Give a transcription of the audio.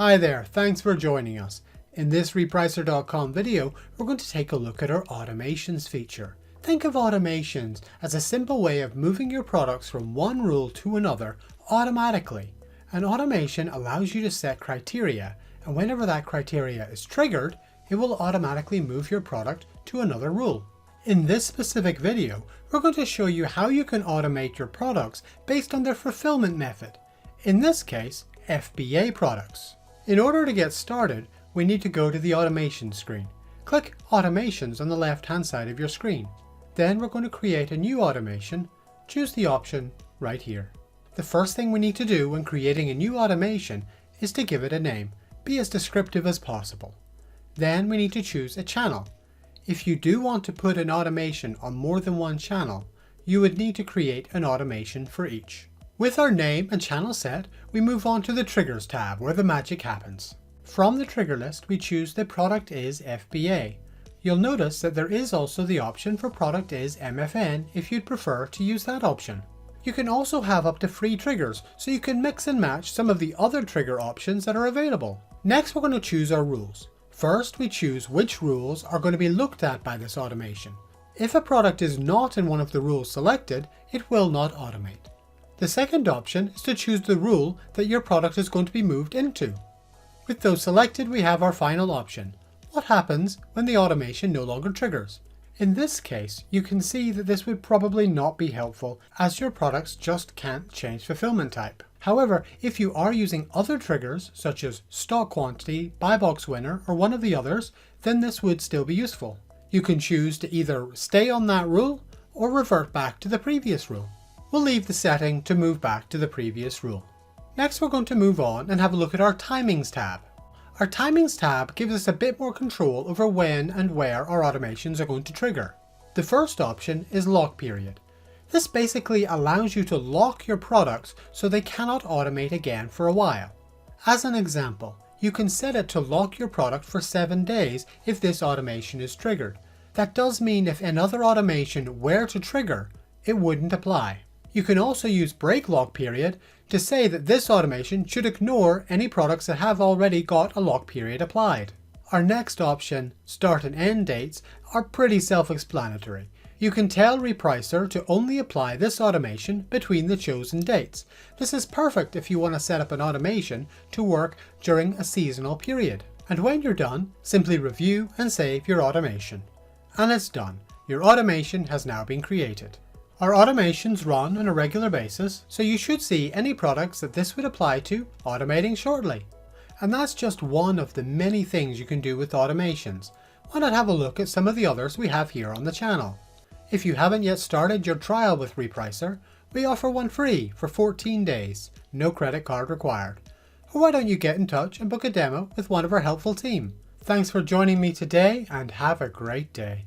Hi there, thanks for joining us. In this Repricer.com video, we're going to take a look at our automations feature. Think of automations as a simple way of moving your products from one rule to another automatically. An automation allows you to set criteria, and whenever that criteria is triggered, it will automatically move your product to another rule. In this specific video, we're going to show you how you can automate your products based on their fulfillment method. In this case, FBA products. In order to get started, we need to go to the automation screen. Click Automations on the left-hand side of your screen. Then we're going to create a new automation. Choose the option right here. The first thing we need to do when creating a new automation is to give it a name. Be as descriptive as possible. Then we need to choose a channel. If you do want to put an automation on more than one channel, you would need to create an automation for each. With our name and channel set, we move on to the Triggers tab where the magic happens. From the trigger list, we choose the Product is FBA. You'll notice that there is also the option for Product is MFN if you'd prefer to use that option. You can also have up to 3 triggers, so you can mix and match some of the other trigger options that are available. Next, we're going to choose our rules. First, we choose which rules are going to be looked at by this automation. If a product is not in one of the rules selected, it will not automate. The second option is to choose the rule that your product is going to be moved into. With those selected, we have our final option. What happens when the automation no longer triggers? In this case, you can see that this would probably not be helpful as your products just can't change fulfillment type. However, if you are using other triggers such as stock quantity, buy box winner, or one of the others, then this would still be useful. You can choose to either stay on that rule or revert back to the previous rule. We'll leave the setting to move back to the previous rule. Next, we're going to move on and have a look at our Timings tab. Our Timings tab gives us a bit more control over when and where our automations are going to trigger. The first option is Lock Period. This basically allows you to lock your products so they cannot automate again for a while. As an example, you can set it to lock your product for 7 days if this automation is triggered. That does mean if another automation were to trigger, it wouldn't apply. You can also use Break Lock Period to say that this automation should ignore any products that have already got a lock period applied. Our next option, Start and End Dates, are pretty self-explanatory. You can tell Repricer to only apply this automation between the chosen dates. This is perfect if you want to set up an automation to work during a seasonal period. And when you're done, simply review and save your automation. And it's done. Your automation has now been created. Our automations run on a regular basis, so you should see any products that this would apply to automating shortly. And that's just one of the many things you can do with automations. Why not have a look at some of the others we have here on the channel? If you haven't yet started your trial with Repricer, we offer one free for 14 days, no credit card required. Or why don't you get in touch and book a demo with one of our helpful team? Thanks for joining me today and have a great day.